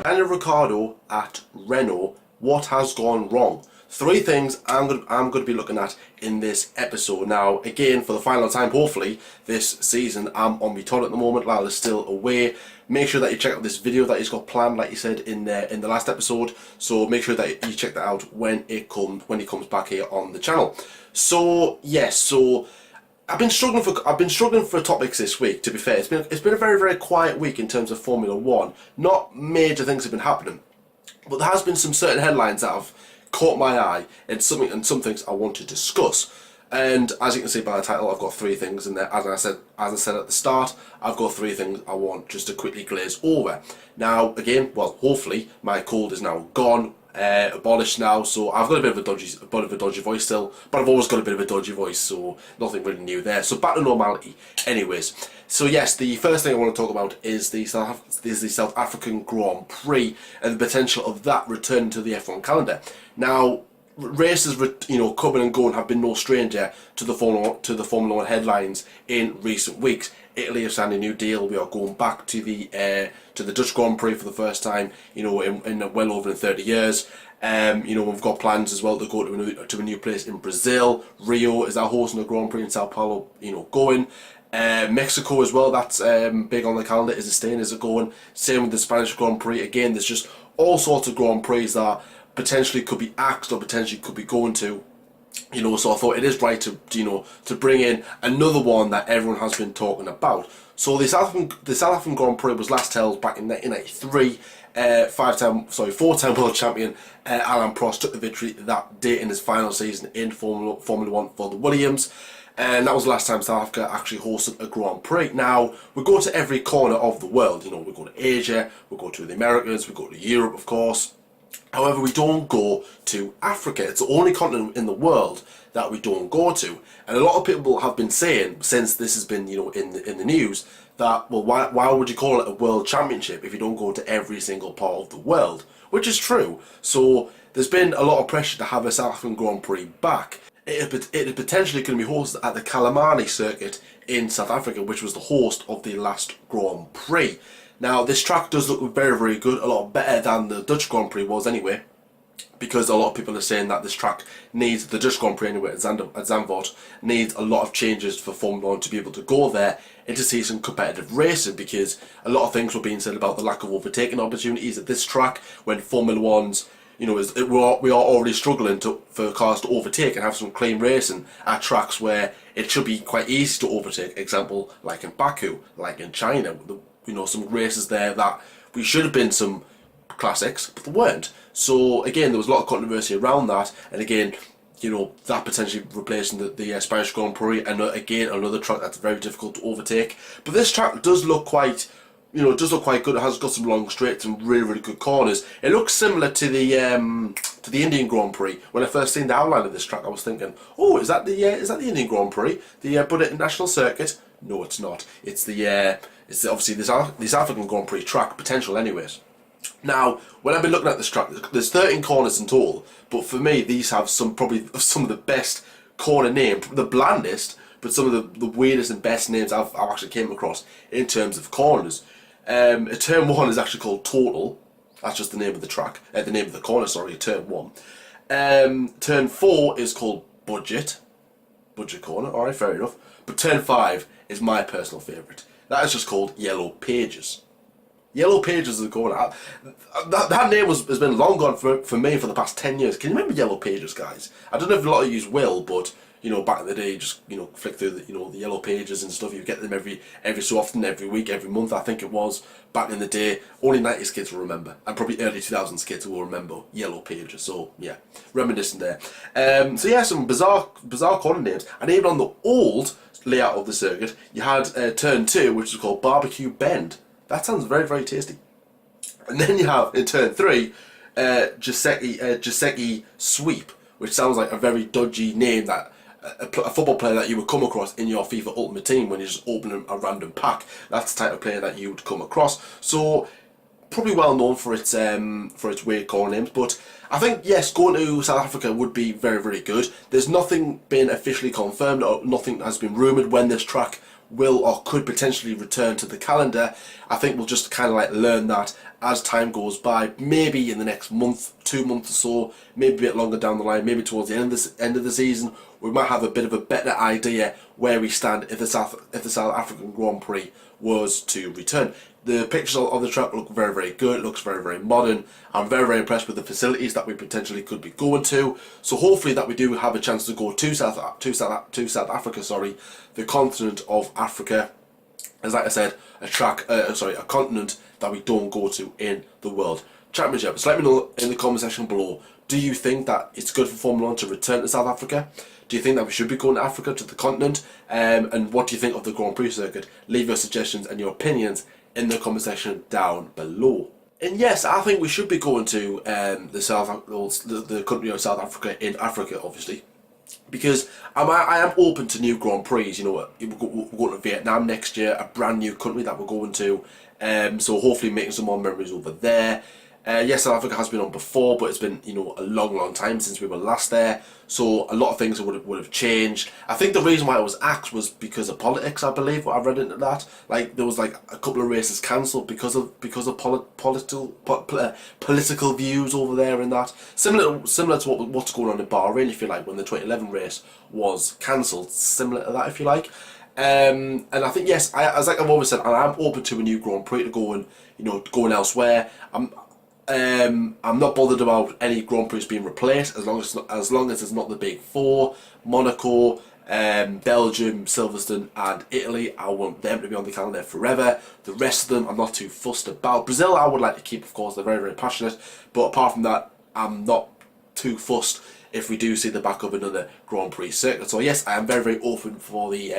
Daniel Ricciardo at Renault. What has gone wrong? Three things I'm going to be looking at in this episode. Now, again, for the final time, hopefully, this season, I'm on my toilet at the moment. Lyle is still away. Make sure that you check out this video that he's got planned, like you said in the last episode. So make sure that you check that out when he comes back here on the channel. So yes, I've been struggling for topics this week. To be fair, it's been a very quiet week in terms of Formula One. Not major things have been happening, but there has been some certain headlines that have caught my eye and some things I want to discuss. And as you can see by the title, I've got three things in there. As I said at the start, I've got three things I want just to quickly glaze over. Now, again, well, hopefully my cold is now gone, abolished now. So I've got a bit of a dodgy voice still, but I've always got a bit of a dodgy voice, so nothing really new there. So back to normality, anyways. So yes, the first thing I want to talk about is the South African Grand Prix and the potential of that returning to the F1 calendar. Now, races, coming and going have been no stranger to the Formula One headlines in recent weeks. Italy have signed a new deal. We are going back to the Dutch Grand Prix for the first time, in well over 30 years. We've got plans as well to go to a new place in Brazil. Rio is our hosting a Grand Prix in Sao Paulo. Going. Mexico as well. That's big on the calendar. Is it staying? Is it going? Same with the Spanish Grand Prix. Again, there's just all sorts of Grand Prix that potentially could be axed or potentially could be going to. So I thought it is right to bring in another one that everyone has been talking about. So the South African Grand Prix was last held back in 1993. Four-time world champion Alain Prost took the victory that day in his final season in Formula One for the Williams. And that was the last time South Africa actually hosted a Grand Prix. Now, we go to every corner of the world. We go to Asia, we go to the Americas, we go to Europe, of course. However, we don't go to Africa. It's the only continent in the world that we don't go to. And a lot of people have been saying, since this has been, in the news, that, well, why would you call it a world championship if you don't go to every single part of the world? Which is true. So there's been a lot of pressure to have a South African Grand Prix back. It is potentially going to be hosted at the Kalahari circuit in South Africa, which was the host of the last Grand Prix. Now, this track does look very good, a lot better than the Dutch Grand Prix was anyway, because a lot of people are saying that this track needs, the Dutch Grand Prix anyway at Zandvoort, needs a lot of changes for Formula 1 to be able to go there and to see some competitive racing, because a lot of things were being said about the lack of overtaking opportunities at this track when Formula 1's, we are already struggling for cars to overtake and have some clean racing at tracks where it should be quite easy to overtake. Example, like in Baku, like in China, some races there that we should have been some classics, but there weren't. So again, there was a lot of controversy around that, and again, that potentially replacing the Spanish Grand Prix, and again another track that's very difficult to overtake. But this track does look quite, good. It has got some long straights and really good corners. It looks similar to the Indian Grand Prix. When I first seen the outline of this track, I was thinking, oh, is that the Indian Grand Prix, the Buddha International Circuit? No, it's not. It's it's obviously the South African Grand Prix track potential, anyways. Now, when I've been looking at this track, there's 13 corners in total, but for me, these have probably some of the best corner names, the blandest, but some of the weirdest and best names I've actually came across in terms of corners. Turn 1 is actually called Total. That's just the name of the track, the name of the corner, sorry, turn 1. Turn 4 is called Budget corner, alright, fair enough. But turn 5 is my personal favourite. That is just called Yellow Pages. Yellow Pages is the corner. That name has been long gone for me for the past 10 years. Can you remember Yellow Pages, guys? I don't know if a lot of you will, but back in the day, just flick through the Yellow Pages and stuff. You get them every so often, every week, every month. I think it was back in the day. Only 90s kids will remember, and probably early 2000s kids will remember Yellow Pages. So yeah, reminiscent there. So yeah, some bizarre corner names, and even on the old layout of the circuit, you had turn 2, which is called Barbecue Bend. That sounds very tasty. And then you have in turn 3, Giuseppe Sweep, which sounds like a very dodgy name that a football player that you would come across in your FIFA Ultimate Team when you just open a random pack. That's the type of player that you would come across. So probably well known for its weird corner names, but I think yes, going to South Africa would be very good. There's nothing been officially confirmed, or nothing has been rumoured when this track will or could potentially return to the calendar. I think we'll just kind of like learn that as time goes by, maybe in the next month, 2 months or so, maybe a bit longer down the line, maybe towards the end of the season, we might have a bit of a better idea where we stand if the South African Grand Prix was to return. The pictures of the track look very, very good. It looks very, very modern. I'm very, very impressed with the facilities that we potentially could be going to. So hopefully that we do have a chance to go to South Africa, the continent of Africa. As like I said, a continent that we don't go to in the World Championship. So let me know in the comment section below. Do you think that it's good for Formula 1 to return to South Africa? Do you think that we should be going to Africa, to the continent? And what do you think of the Grand Prix circuit? Leave your suggestions and your opinions in the comment section down below. And yes, I think we should be going to the country of South Africa, in Africa, obviously, because I am open to new Grand Prix. You know, we're going to Vietnam next year, a brand new country that we're going to. So hopefully making some more memories over there. Yes, South Africa has been on before, but it's been, you know, a long, long time since we were last there. So a lot of things would have changed. I think the reason why it was axed was because of politics, I believe. What I read into that, like there was like a couple of races cancelled because of political views over there, and that similar to what's going on in Bahrain, if you like, when the 2011 race was cancelled. Similar to that, if you like. And I think yes, as like I've always said, I'm open to a new Grand Prix to go and, you know, going elsewhere. I'm not bothered about any Grand Prix being replaced as long as it's not the big four: Monaco, Belgium, Silverstone, and Italy. I want them to be on the calendar forever. The rest of them, I'm not too fussed about. Brazil, I would like to keep, of course. They're very, very passionate. But apart from that, I'm not too fussed if we do see the back of another Grand Prix circuit. So yes, I am very, very open for the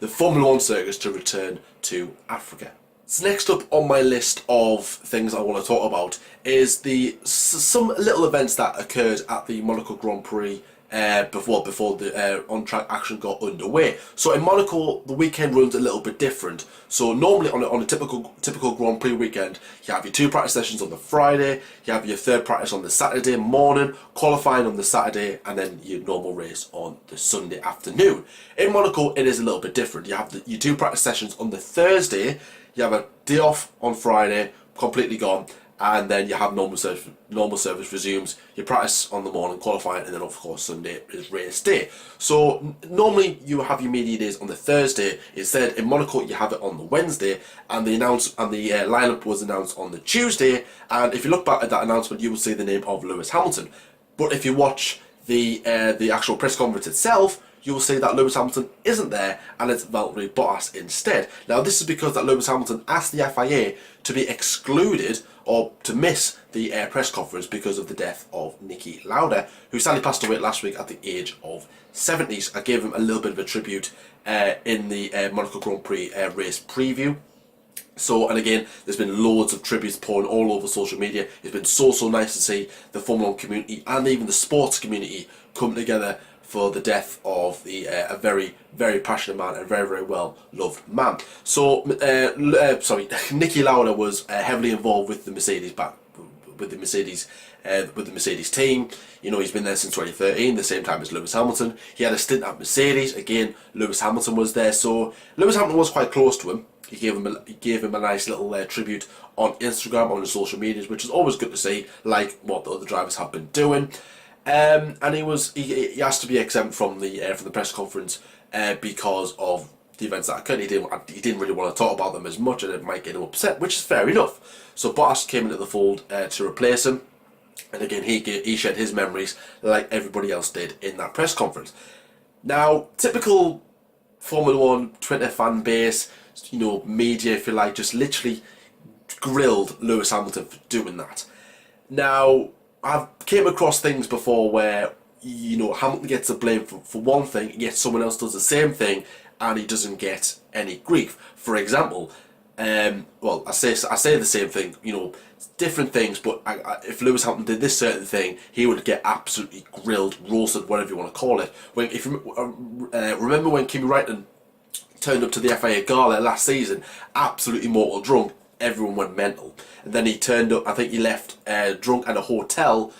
the Formula 1 circuits to return to Africa. So next up on my list of things I want to talk about is some little events that occurred at the Monaco Grand Prix before the on-track action got underway. So in Monaco, the weekend runs a little bit different. So normally on a typical Grand Prix weekend, you have your 2 practice sessions on the Friday, you have your 3rd practice on the Saturday morning, qualifying on the Saturday, and then your normal race on the Sunday afternoon. In Monaco, it is a little bit different. You have your 2 practice sessions on the Thursday, you have a day off on Friday, completely gone, and then you have normal service resumes, your practice on the morning, qualifying, and then of course Sunday is race day. So normally you have your media days on the Thursday. Instead, in Monaco you have it on the Wednesday, and the lineup was announced on the Tuesday. And if you look back at that announcement, you will see the name of Lewis Hamilton. But if you watch the actual press conference itself, you will see that Lewis Hamilton isn't there, and it's Valtteri Bottas instead. Now this is because that Lewis Hamilton asked the FIA to be excluded, or to miss the press conference, because of the death of Niki Lauda, who sadly passed away last week at the age of 70. I gave him a little bit of a tribute in the Monaco Grand Prix race preview. So, and again, there's been loads of tributes pouring all over social media. It's been so nice to see the Formula 1 community and even the sports community come together for the death of a very, very passionate man and very, very well loved man. So, Niki Lauda was heavily involved with the Mercedes team. You know, he's been there since 2013, the same time as Lewis Hamilton. He had a stint at Mercedes. Again, Lewis Hamilton was there, so Lewis Hamilton was quite close to him. He gave him a nice little tribute on Instagram, on his social medias, which is always good to see, like what the other drivers have been doing. And he has to be exempt from the press conference because of the events that occurred. He didn't really want to talk about them as much, and it might get him upset, which is fair enough. So Bottas came into the fold to replace him, and again he shared his memories like everybody else did in that press conference. Now, typical Formula 1 Twitter fan base, you know, media, if you like, just literally grilled Lewis Hamilton for doing that. Now, I've came across things before where, you know, Hamilton gets the blame for one thing, yet someone else does the same thing and he doesn't get any grief. For example, well, I say the same thing, you know, different things, but if Lewis Hamilton did this certain thing, he would get absolutely grilled, roasted, whatever you want to call it. Remember when Kimi Räikkönen turned up to the FIA Gala last season, absolutely mortal drunk, everyone went mental. And then he turned up, I think he left drunk at a hotel.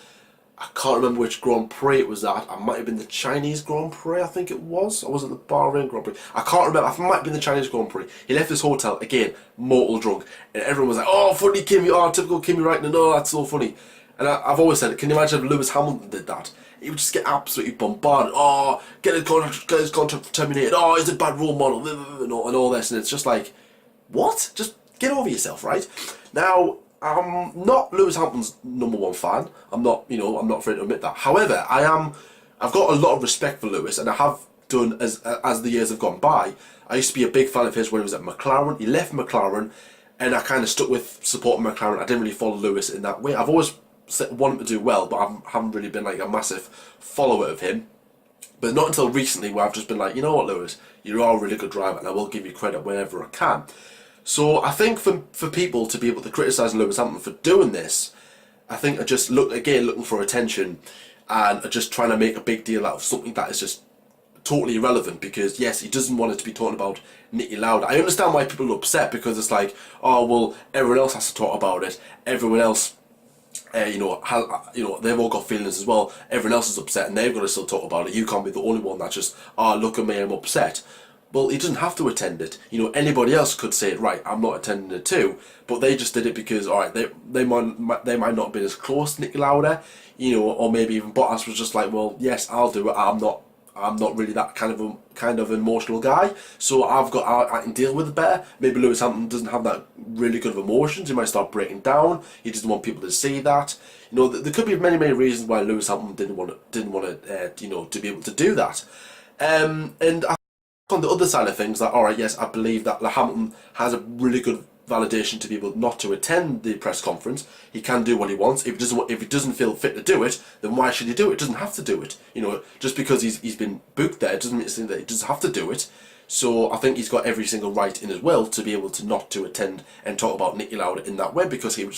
I can't remember which Grand Prix it was at. It might have been the Chinese Grand Prix, I think it was. Or was it the Bahrain Grand Prix? I can't remember. It might have been the Chinese Grand Prix. He left his hotel, again, mortal drunk. And everyone was like, oh, funny Kimi, oh, typical Kimi Räikkönen, no, that's so funny. And I've always said it, can you imagine if Lewis Hamilton did that? He would just get absolutely bombarded. Oh, get his contract terminated. Oh, he's a bad role model, and all this. And it's just like, what? Just get over yourself, right? Now, I'm not Lewis Hamilton's #1 fan. I'm not afraid to admit that. However, I've got a lot of respect for Lewis, and I have done as the years have gone by. I used to be a big fan of his when he was at McLaren. He left McLaren, and I kind of stuck with supporting McLaren. I didn't really follow Lewis in that way. I've always wanted to do well, but I haven't really been like a massive follower of him. But not until recently where I've just been like, you know what, Lewis, you are a really good driver, and I will give you credit whenever I can. So I think for people to be able to criticise Lewis Hamilton for doing this, I think are just looking for attention, and are just trying to make a big deal out of something that is just totally irrelevant. Because yes, he doesn't want it to be talking about Niki Lauda. I understand why people are upset, because it's like, oh well, everyone else has to talk about it. Everyone else, they've all got feelings as well. Everyone else is upset, and they've got to still talk about it. You can't be the only one that's just, oh, look at me, I'm upset. Well, he doesn't have to attend it. Anybody else could say it, right, I'm not attending it too. But they just did it because, all right, they might not have been as close to Niki Lauda, or maybe even Bottas was just like, well, yes, I'll do it. I'm not really that kind of emotional guy, so I can deal with it better. Maybe Lewis Hamilton doesn't have that really good of emotions. He might start breaking down. He doesn't want people to see that. There could be many reasons why Lewis Hamilton didn't want to be able to do that. And on the other side of things, that all right, yes, I believe that Hamilton has a really good validation to be able not to attend the press conference. He can do what he wants. If he doesn't feel fit to do it, then why should he do it? He doesn't have to do it. Just because he's been booked there doesn't mean that he doesn't have to do it. So I think he's got every single right in his will to be able to not to attend and talk about Niki Lauda in that way, because he would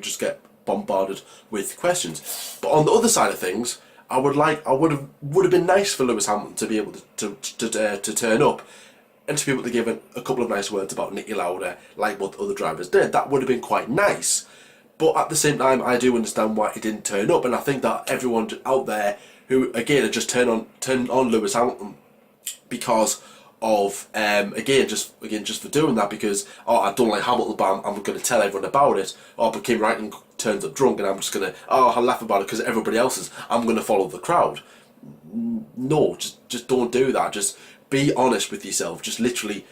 just get bombarded with questions. But on the other side of things, would have been nice for Lewis Hamilton to be able to turn up and to be able to give a couple of nice words about Niki Lauda, like what the other drivers did. That would have been quite nice. But at the same time, I do understand why he didn't turn up, and I think that everyone out there who again are just turned on Lewis Hamilton because of just for doing that, because I don't like Hamilton, but I'm going to tell everyone about it. But Kimi Räikkönen turns up drunk, and I'm just going to I'll laugh about it because everybody else is. I'm going to follow the crowd. No, just don't do that. Just be honest with yourself. Just literally,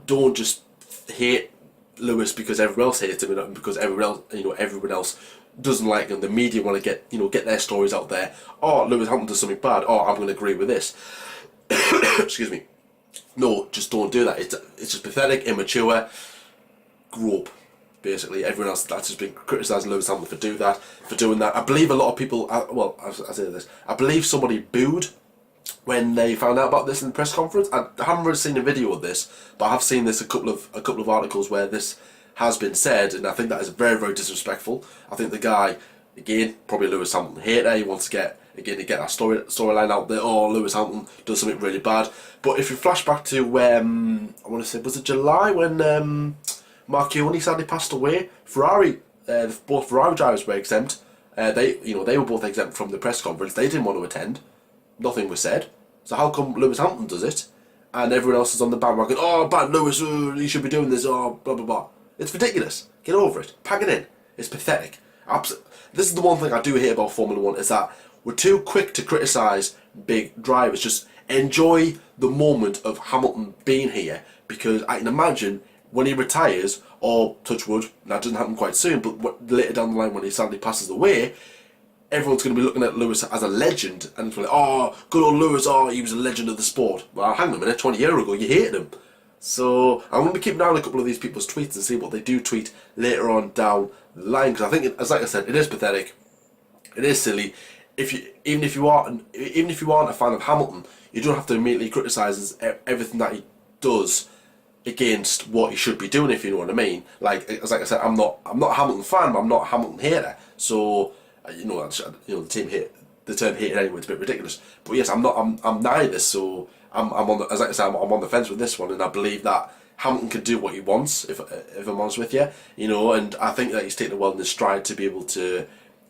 don't just hate Lewis because everyone else hates him, and because everyone else doesn't like him. The media want to get their stories out there. Oh, Lewis Hamilton does something bad. Oh, I'm going to agree with this. Excuse me. No, just don't do that. It's just pathetic, immature. Grow up. Basically, everyone else that's just been criticising Lewis Hamilton for doing that. I believe a lot of people. I say this. I believe somebody booed when they found out about this in the press conference. I haven't really seen a video of this, but I have seen this a couple of articles where this has been said, and I think that is very disrespectful. I think the guy, again, probably Lewis Hamilton hater. He wants to get that storyline out there. Oh, Lewis Hamilton does something really bad. But if you flash back to I want to say, was it July when Marchionni sadly passed away? Both Ferrari drivers were exempt. They were both exempt from the press conference. They didn't want to attend. Nothing was said. So how come Lewis Hamilton does it, and everyone else is on the bandwagon? Oh, bad Lewis, he should be doing this. Oh, blah blah blah. It's ridiculous. Get over it. Pack it in. It's pathetic. This is the one thing I do hate about Formula 1, is that we're too quick to criticise big drivers. Just enjoy the moment of Hamilton being here, because I can imagine when he retires, or touch wood, that doesn't happen quite soon, but later down the line when he sadly passes away, everyone's going to be looking at Lewis as a legend, and it's like, oh, good old Lewis, oh, he was a legend of the sport. Well, hang on a minute, 20 years ago you hated him. So I'm going to be keeping an eye on a couple of these people's tweets and see what they do tweet later on down the line, because I think, like I said, it is pathetic, it is silly. Even if you aren't a fan of Hamilton, you don't have to immediately criticise everything that he does against what he should be doing, if you know what I mean. Like I said, I'm not a Hamilton fan, but I'm not a Hamilton hater. So the term hater anyway, it's a bit ridiculous. But yes, I'm neither. So I'm on the, as I said, I'm on the fence with this one, and I believe that Hamilton can do what he wants, if I'm honest with you, and I think that he's taken it well in his stride to be able to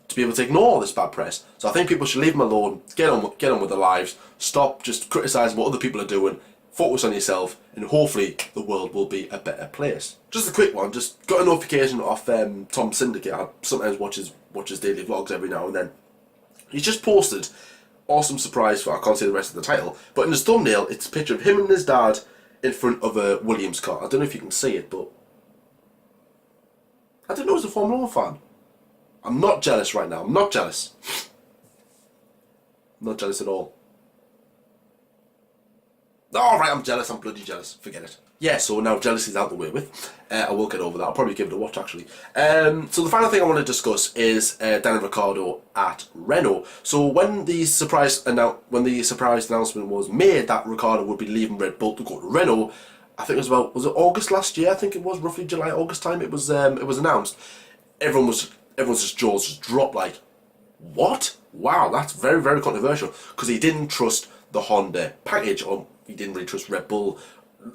to be able to ignore all this bad press. So I think people should leave them alone, get on with their lives, stop just criticising what other people are doing, focus on yourself, and hopefully the world will be a better place. Just a quick one, just got a notification off Tom Syndicate. I sometimes watch his daily vlogs every now and then. He's just posted, awesome surprise for, I can't see the rest of the title, but in his thumbnail it's a picture of him and his dad in front of a Williams car. I don't know if you can see it, but I didn't know he was a Formula 1 fan. I'm not jealous right now, I'm not jealous. I'm not jealous at all. Alright, I'm jealous, I'm bloody jealous, forget it. Yeah, so now jealousy's out the way with. I will get over that, I'll probably give it a watch actually. So the final thing I want to discuss is Daniel Ricciardo at Renault. So when the surprise announcement was made that Ricciardo would be leaving Red Bull to go to Renault, I think it was it August last year? I think it was roughly July, August time. It was announced. Everyone's just jaws just dropped like, what? Wow, that's very, very controversial, because he didn't trust the Honda package, or he didn't really trust Red Bull.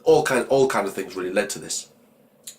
All kind of things really led to this.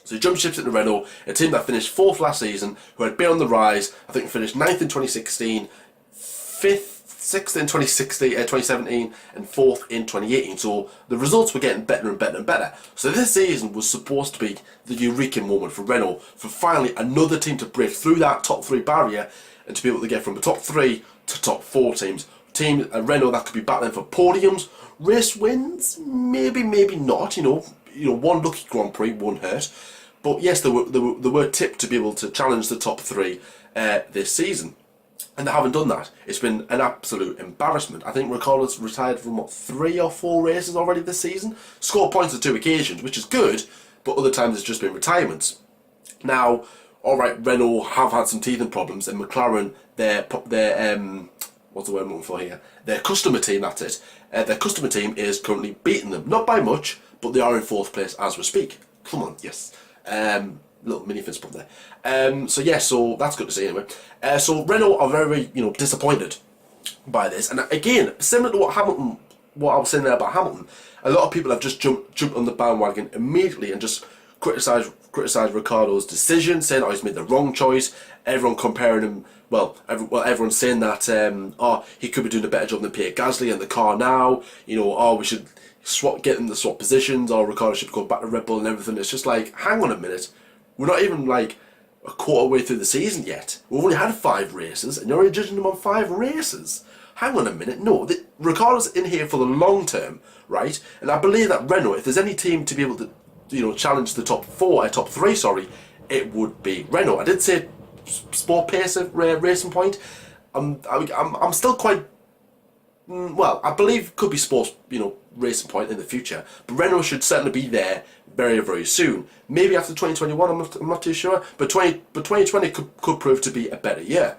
So he jumped ships into Renault, a team that finished 4th last season, who had been on the rise. I think finished 9th in 2016, 6th in 2017, and 4th in 2018. So the results were getting better and better and better. So this season was supposed to be the eureka moment for Renault, for finally another team to break through that top 3 barrier and to be able to get from the top 3 to top 4 teams. Team Renault that could be battling for podiums, race wins, maybe not. You know, one lucky Grand Prix won't hurt. But yes, they were tipped to be able to challenge the top 3 this season, and they haven't done that. It's been an absolute embarrassment. I think Ricciardo's retired from 3 or 4 races already this season. Scored points on 2 occasions, which is good, but other times it's just been retirements. Now, all right, Renault have had some teething problems, and McLaren, their what's the word I'm looking for here? Their customer team, that's it. Their customer team is currently beating them. Not by much, but they are in 4th place as we speak. Come on, yes. Little mini fist bump there. So yeah, so that's good to see anyway. So Renault are very, disappointed by this. And again, similar to what I was saying there about Hamilton, a lot of people have just jumped on the bandwagon immediately and just criticised Ricciardo's decision, saying, oh, he's made the wrong choice. Everyone comparing him, everyone's saying that, he could be doing a better job than Pierre Gasly in the car now. We should get them to swap positions, or Ricciardo should go back to Red Bull and everything. It's just like, hang on a minute. We're not even like a quarter way through the season yet. We've only had 5 races, and you're already judging them on 5 races. Hang on a minute. No, Ricciardo's in here for the long term, right? And I believe that Renault, if there's any team to be able to, challenge the top 3, it would be Renault. I did say sport pace racing point. I'm still quite. I believe could be sports, racing point in the future. But Renault should certainly be there very, very soon. Maybe after 2021, I'm not too sure. But 2020 could prove to be a better year.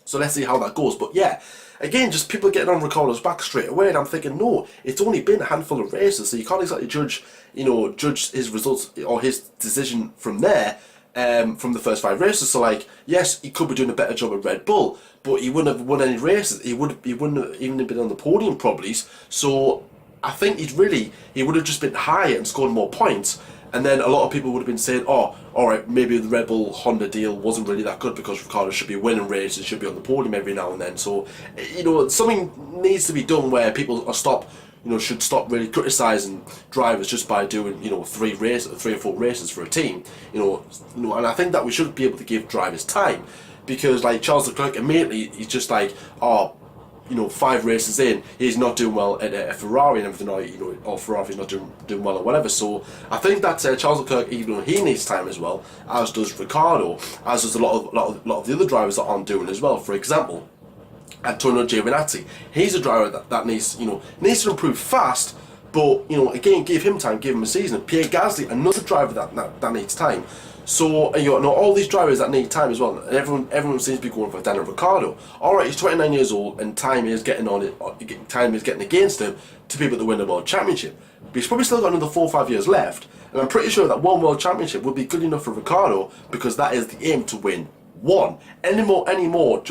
So let's see how that goes. But yeah, again, just people getting on Ricciardo's back straight away, and I'm thinking, no, it's only been a handful of races, so you can't exactly judge his results or his decision from there. From the first 5 races, so like, yes, he could be doing a better job at Red Bull, but he wouldn't have won any races. He wouldn't have even been on the podium probably. So I think he would have just been higher and scored more points. And then a lot of people would have been saying, oh, all right, maybe the Red Bull Honda deal wasn't really that good because Ricciardo should be winning races, should be on the podium every now and then. So something needs to be done where people should stop really criticising drivers just by doing 3 or 4 races for a team. And I think that we should be able to give drivers time, because like Charles Leclerc immediately, he's just like, 5 races in, he's not doing well at a Ferrari and everything, or Ferrari's not doing well or whatever. So I think that Charles Leclerc, even though he needs time as well, as does Ricciardo, as does a lot of the other drivers that aren't doing as well. For example, Antonio Giovinazzi, he's a driver that needs to improve fast, but again, give him time, give him a season. Pierre Gasly, another driver that needs time. So all these drivers that need time as well. And everyone seems to be going for Daniel Ricciardo. All right, he's 29 years old, and time is getting against him to be able to win the World Championship. But he's probably still got another 4 or 5 years left, and I'm pretty sure that one World Championship would be good enough for Ricciardo, because that is the aim, to win one. Any more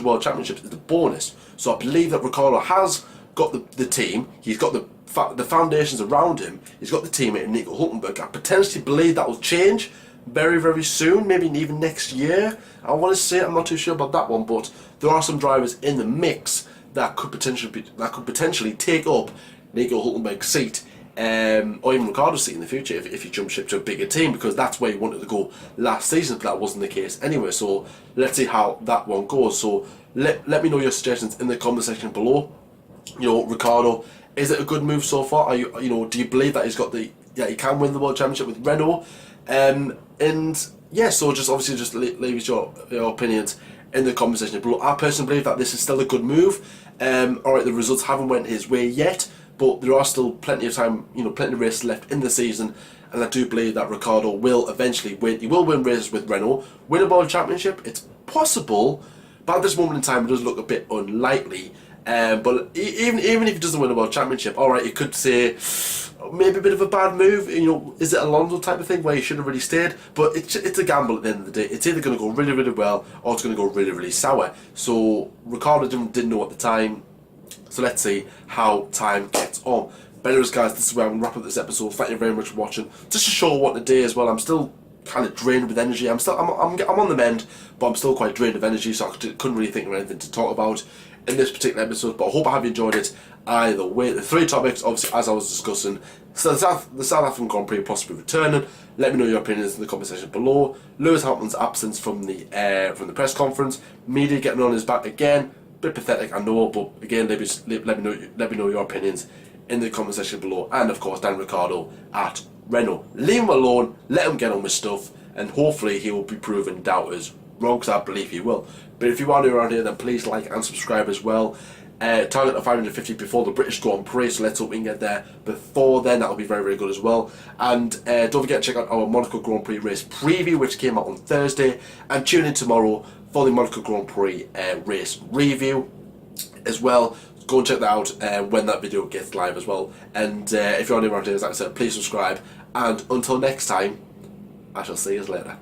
World Championships is the bonus. So I believe that Ricciardo has got the team. He's got the foundations around him. He's got the teammate Nico Hulkenberg. I potentially believe that will change very, very soon, maybe even next year. I want to say, I'm not too sure about that one, but there are some drivers in the mix that could potentially take up Nico Hulkenberg's seat, or even Ricciardo's seat in the future if he jumps ship to a bigger team, because that's where he wanted to go last season, but that wasn't the case anyway. So let's see how that one goes. So let me know your suggestions in the comment section below. Ricciardo, is it a good move so far? Are do you believe that he can win the World Championship with Renault? And yeah, so just leave your opinions in the comment section below. I personally believe that this is still a good move. Alright, the results haven't went his way yet, but there are still plenty of time, plenty of races left in the season, and I do believe that Ricciardo will eventually win. He will win races with Renault, win a World Championship. It's possible, but at this moment in time, it does look a bit unlikely. But even if he doesn't win a World Championship, alright, you could say maybe a bit of a bad move. Is it Alonso type of thing where he should have really stayed? But it's a gamble at the end of the day. It's either going to go really, really well, or it's going to go really, really sour. So Ricciardo didn't know at the time. So let's see how time gets on. But anyways, guys, this is where I'm going to wrap up this episode. Thank you very much for watching. Just a short one today as well. I'm still kind of drained with energy. I'm on the mend, but I'm still quite drained of energy, so I couldn't really think of anything to talk about in this particular episode. But I hope I have enjoyed it either way. The three topics, obviously, as I was discussing, so the South African Grand Prix possibly returning. Let me know your opinions in the comment section below. Lewis Hamilton's absence from the press conference. Media getting on his back again. Bit pathetic, I know, but again, let me know your opinions in the comment section below. And of course, Daniel Ricciardo at Renault. Leave him alone, let him get on with stuff, and hopefully he will be proven doubters wrong, because I believe he will. But if you are new around here, then please like and subscribe as well. Target of 550 before the British Grand Prix, so let's hope we can get there before then. That'll be very, very good as well. And don't forget to check out our Monaco Grand Prix race preview, which came out on Thursday, and tune in tomorrow for the Monaco Grand Prix race review as well. Go and check that out when that video gets live as well. And if you're new around here, as I said, please subscribe, and until next time, I shall see you later.